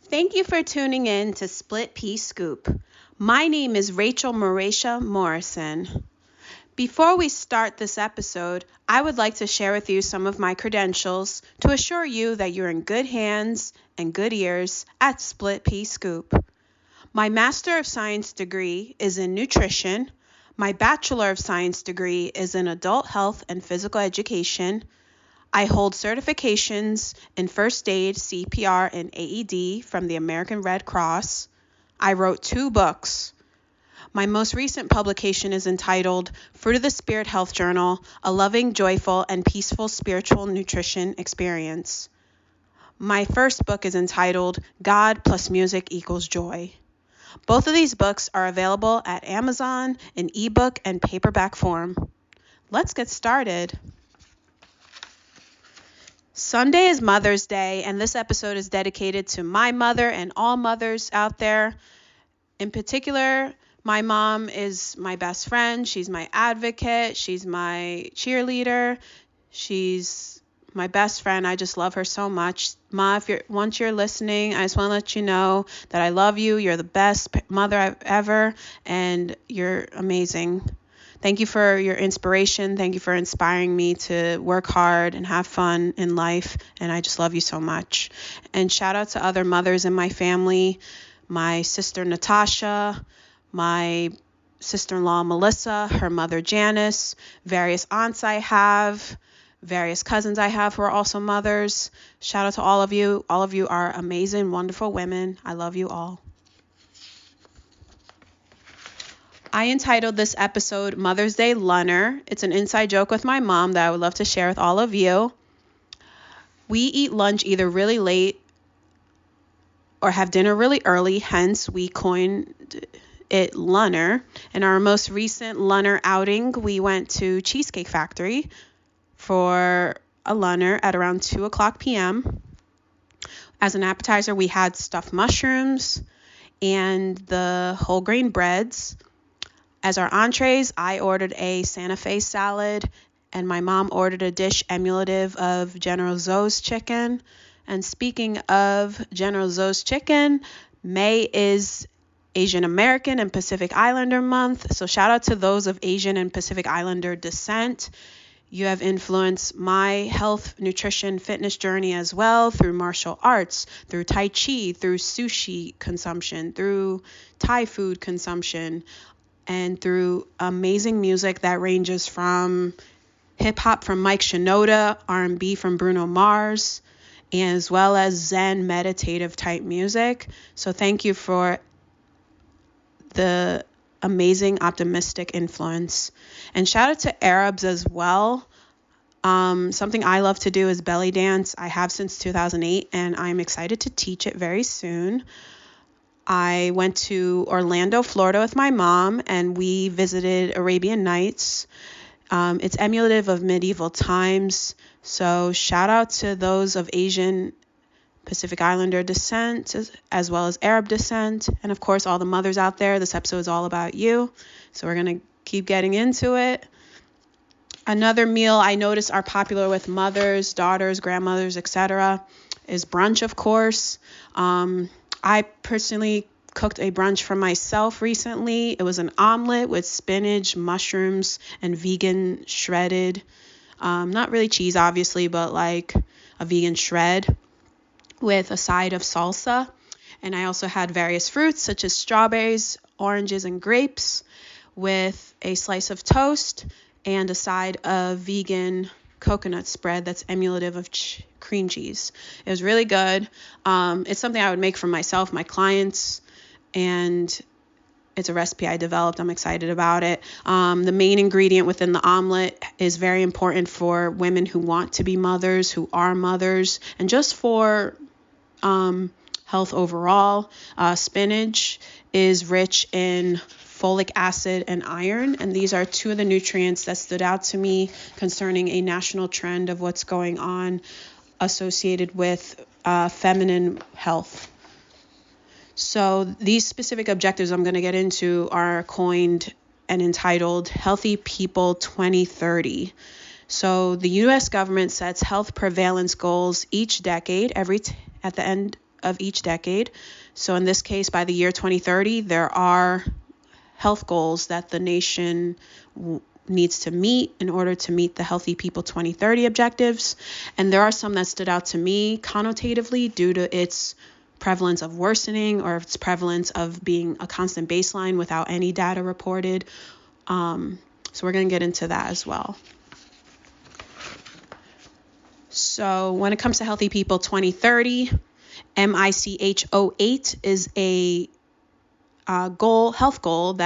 Thank you for tuning in to Split Pea Scoop. My name is Rachel Marisha Morrison. Before we start this episode, I would like to share with you some of my credentials to assure you that you're in good hands and good ears at Split Pea Scoop. My Master of Science degree is in nutrition. My Bachelor of Science degree is in adult health and physical education. I hold certifications in first aid, CPR, and AED from the American Red Cross. I wrote 2 books. My most recent publication is entitled Fruit of the Spirit Health Journal, A Loving, Joyful, and Peaceful Spiritual Nutrition Experience. My first book is entitled God plus Music equals Joy. Both of these books are available at Amazon in ebook and paperback form. Let's get started. Sunday is Mother's Day, and this episode is dedicated to my mother and all mothers out there. In particular, my mom is my best friend. She's my advocate. She's my cheerleader. She's my best friend. I just love her so much. Ma, once you're listening, I just want to let you know that I love you. You're the best mother I've ever, and you're amazing. Thank you for your inspiration. Thank you for inspiring me to work hard and have fun in life. And I just love you so much. And shout out to other mothers in my family, my sister Natasha, my sister-in-law Melissa, her mother Janice, various aunts I have, various cousins I have who are also mothers. Shout out to all of you. All of you are amazing, wonderful women. I love you all. I entitled this episode Mother's Day Lunner. It's an inside joke with my mom that I would love to share with all of you. We eat lunch either really late or have dinner really early, hence we coined it Lunner. In our most recent Lunner outing, we went to Cheesecake Factory for a Lunner at around 2:00 p.m. As an appetizer, we had stuffed mushrooms and the whole grain breads. As our entrees, I ordered a Santa Fe salad, and my mom ordered a dish emulative of General Tso's chicken. And speaking of General Tso's chicken, May is Asian American and Pacific Islander month, so shout out to those of Asian and Pacific Islander descent. You have influenced my health, nutrition, fitness journey as well through martial arts, through Tai Chi, through sushi consumption, through Thai food consumption, and through amazing music that ranges from hip-hop from Mike Shinoda, R&B from Bruno Mars, as well as Zen meditative type music. So thank you for the amazing, optimistic influence. And shout out to Arabs as well. Something I love to do is belly dance. I have since 2008, and I'm excited to teach it very soon. I went to Orlando, Florida with my mom, and we visited Arabian Nights. It's emulative of medieval times, so shout out to those of Asian Pacific Islander descent, as well as Arab descent, and of course all the mothers out there. This episode is all about you, so we're going to keep getting into it. Another meal I notice are popular with mothers, daughters, grandmothers, etc. is brunch, of course. I personally cooked a brunch for myself recently. It was an omelet with spinach, mushrooms, and vegan shredded. Not really cheese, obviously, but like a vegan shred with a side of salsa. And I also had various fruits such as strawberries, oranges, and grapes with a slice of toast and a side of vegan coconut spread that's emulative of cream cheese. It was really good. It's something I would make for myself, my clients, and it's a recipe I developed. I'm excited about it. The main ingredient within the omelet is very important for women who want to be mothers, who are mothers, and just for health overall. Spinach is rich in folic acid and iron, and these are 2 of the nutrients that stood out to me concerning a national trend of what's going on associated with feminine health. So these specific objectives I'm going to get into are coined and entitled Healthy People 2030. So the U.S. government sets health prevalence goals each decade at the end of each decade. So in this case, by the year 2030, there are health goals that the nation needs to meet in order to meet the Healthy People 2030 objectives. And there are some that stood out to me connotatively due to its prevalence of worsening or its prevalence of being a constant baseline without any data reported. So we're going to get into that as well. So when it comes to Healthy People 2030, MICH08 is a health goal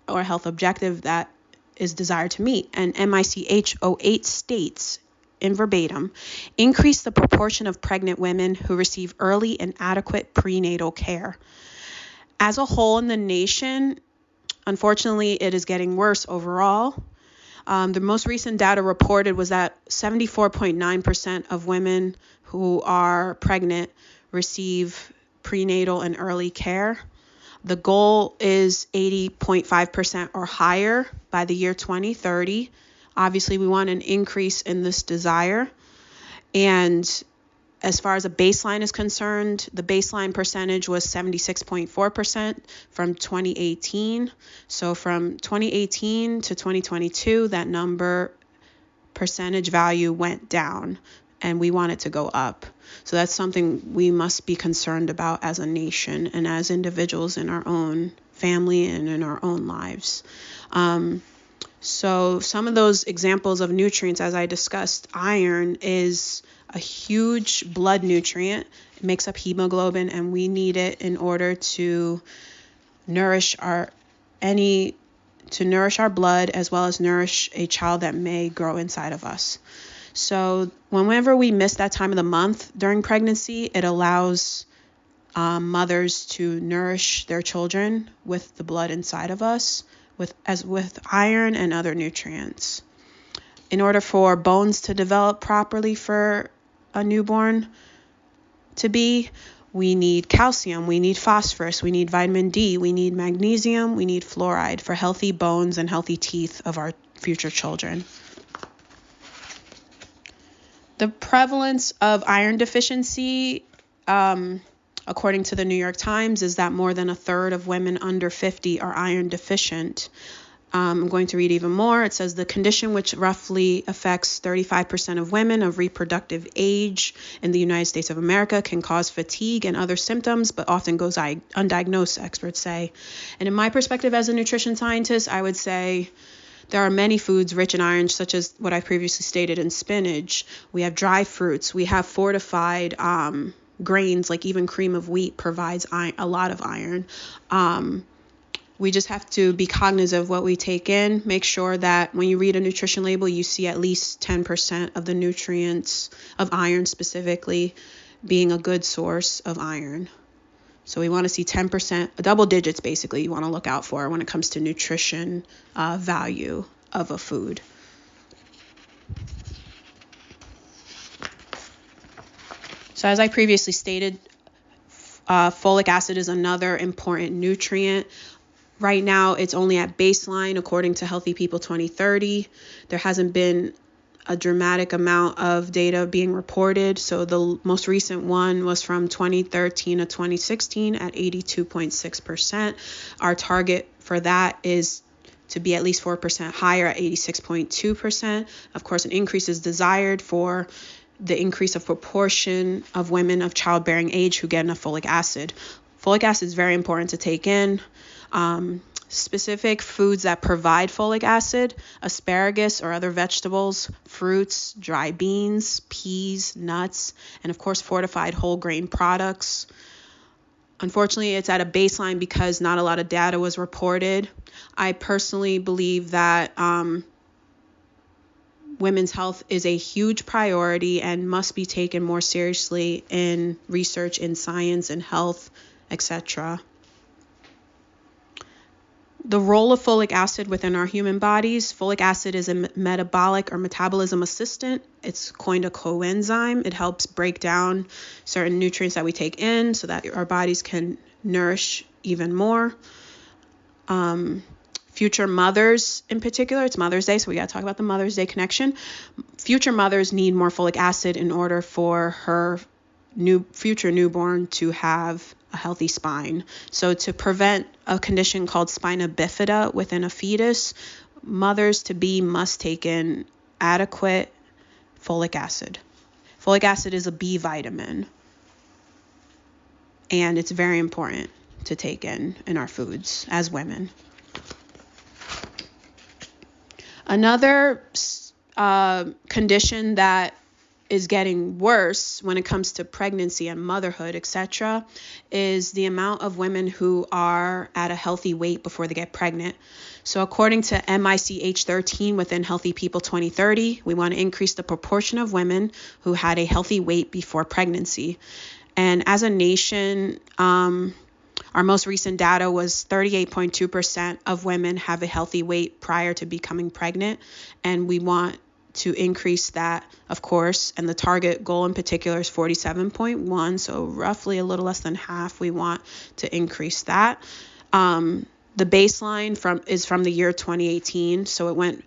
or health objective that is desired to meet. And MICH08 states, in verbatim, increase the proportion of pregnant women who receive early and adequate prenatal care. As a whole in the nation, unfortunately, it is getting worse overall. The most recent data reported was that 74.9% of women who are pregnant receive prenatal and early care. The goal is 80.5% or higher by the year 2030. Obviously, we want an increase in this desire. And as far as a baseline is concerned, the baseline percentage was 76.4% from 2018. So from 2018 to 2022, that number percentage value went down, and we want it to go up. So that's something we must be concerned about as a nation and as individuals in our own family and in our own lives. So some of those examples of nutrients, as I discussed, iron is a huge blood nutrient. It makes up hemoglobin, and we need it in order to nourish our blood as well as nourish a child that may grow inside of us. So whenever we miss that time of the month during pregnancy, it allows mothers to nourish their children with the blood inside of us, with iron and other nutrients. In order for bones to develop properly for a newborn to be, we need calcium, we need phosphorus, we need vitamin D, we need magnesium, we need fluoride for healthy bones and healthy teeth of our future children. The prevalence of iron deficiency, according to the New York Times, is that more than a third of women under 50 are iron deficient. I'm going to read even more. It says the condition, which roughly affects 35% of women of reproductive age in the United States of America, can cause fatigue and other symptoms, but often goes undiagnosed, experts say. And in my perspective as a nutrition scientist, I would say there are many foods rich in iron, such as what I previously stated in spinach. We have dry fruits. We have fortified grains, like even cream of wheat provides a lot of iron. We just have to be cognizant of what we take in. Make sure that when you read a nutrition label, you see at least 10% of the nutrients of iron specifically being a good source of iron. So we want to see 10%, double digits basically, you want to look out for when it comes to nutrition value of a food. So as I previously stated, folic acid is another important nutrient. Right now, it's only at baseline according to Healthy People 2030. There hasn't been a dramatic amount of data being reported. So the most recent one was from 2013 to 2016 at 82.6%. Our target for that is to be at least 4% higher at 86.2%. Of course, an increase is desired for the increase of proportion of women of childbearing age who get enough folic acid. Folic acid is very important to take in. Specific foods that provide folic acid: asparagus or other vegetables, fruits, dry beans, peas, nuts, and of course fortified whole grain products. Unfortunately, it's at a baseline because not a lot of data was reported. I personally believe that women's health is a huge priority and must be taken more seriously in research in science and health, etc. The role of folic acid within our human bodies. Folic acid is a metabolic or metabolism assistant. It's coined a coenzyme. It helps break down certain nutrients that we take in so that our bodies can nourish even more. Future mothers in particular, it's Mother's Day, so we got to talk about the Mother's Day connection. Future mothers need more folic acid in order for her future newborn to have a healthy spine. So to prevent a condition called spina bifida within a fetus, mothers-to-be must take in adequate folic acid. Folic acid is a B vitamin, and it's very important to take in our foods as women. Another condition that is getting worse when it comes to pregnancy and motherhood, etc., is the amount of women who are at a healthy weight before they get pregnant. So according to MICH 13 within Healthy People 2030, we want to increase the proportion of women who had a healthy weight before pregnancy. And as a nation, our most recent data was 38.2% of women have a healthy weight prior to becoming pregnant. And we want to increase that, of course, and the target goal in particular is 47.1, so roughly a little less than half. We want to increase that. The baseline is from the year 2018, so in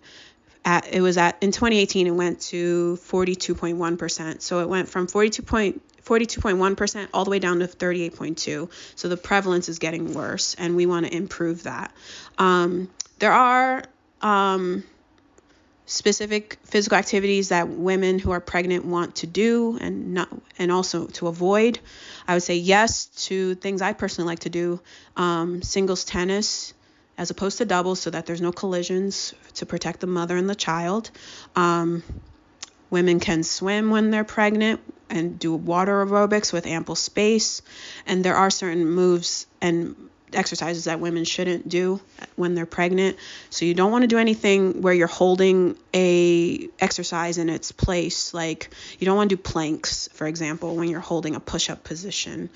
2018 it went to 42.1%. So it went from 42.1% all the way down to 38.2. So the prevalence is getting worse, and we want to improve that. There are specific physical activities that women who are pregnant want to do and also to avoid. I would say yes to things I personally like to do, singles tennis as opposed to doubles, so that there's no collisions, to protect the mother and the child. Women can swim when they're pregnant and do water aerobics with ample space. And there are certain moves and exercises that women shouldn't do when they're pregnant. So you don't want to do anything where you're holding a exercise in its place. Like you don't want to do planks, for example, when you're holding a push-up position.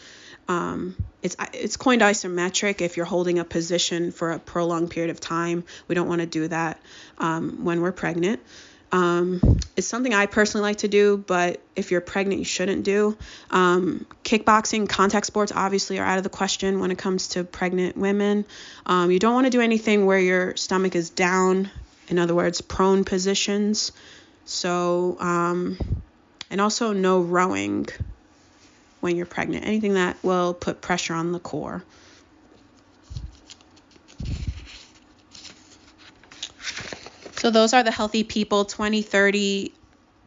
It's coined isometric if you're holding a position for a prolonged period of time. We don't want to do that when we're pregnant. It's something I personally like to do, but if you're pregnant, you shouldn't do. Kickboxing, contact sports obviously are out of the question when it comes to pregnant women. You don't want to do anything where your stomach is down, in other words, prone positions. So, and also no rowing when you're pregnant, anything that will put pressure on the core. So those are the Healthy People 2030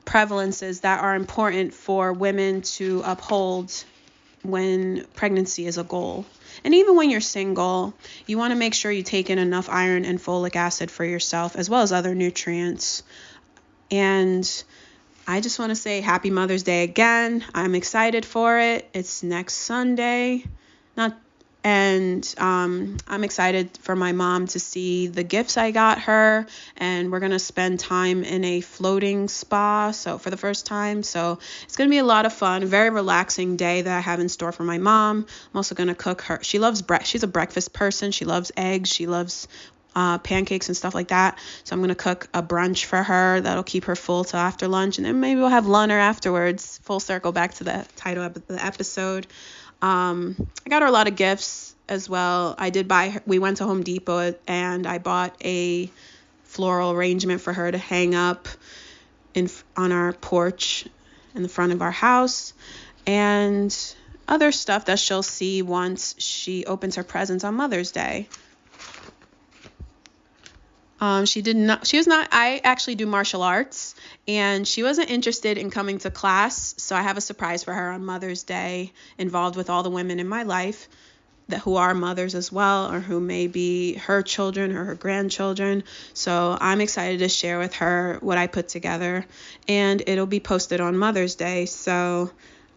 prevalences that are important for women to uphold when pregnancy is a goal. And even when you're single, you want to make sure you take in enough iron and folic acid for yourself, as well as other nutrients. And I just want to say Happy Mother's Day again. I'm excited for it. It's next Sunday. I'm excited for my mom to see the gifts I got her, and we're going to spend time in a floating spa for the first time. So it's going to be a lot of fun, a very relaxing day that I have in store for my mom. I'm also going to cook her. She's a breakfast person. She loves eggs. She loves pancakes and stuff like that. So I'm going to cook a brunch for her that'll keep her full till after lunch, and then maybe we'll have Lunner afterwards. Full circle back to the title of the episode. I got her a lot of gifts as well. We went to Home Depot and I bought a floral arrangement for her to hang up on our porch in the front of our house, and other stuff that she'll see once she opens her presents on Mother's Day. I actually do martial arts, and she wasn't interested in coming to class. So I have a surprise for her on Mother's Day, involved with all the women in my life who are mothers as well, or who may be her children or her grandchildren. So I'm excited to share with her what I put together, and it'll be posted on Mother's Day. So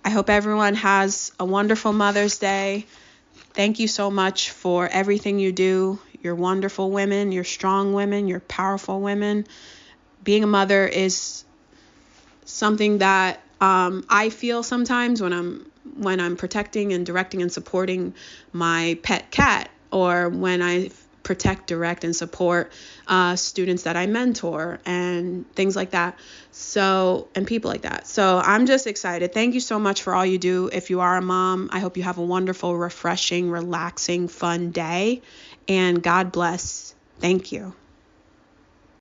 I hope everyone has a wonderful Mother's Day. Thank you so much for everything you do. You're wonderful women, you're strong women, you're powerful women. Being a mother is something that I feel sometimes when I'm protecting and directing and supporting my pet cat, or when I protect, direct, and support students that I mentor and things like that. And people like that. So I'm just excited. Thank you so much for all you do. If you are a mom, I hope you have a wonderful, refreshing, relaxing, fun day. And God bless. Thank you.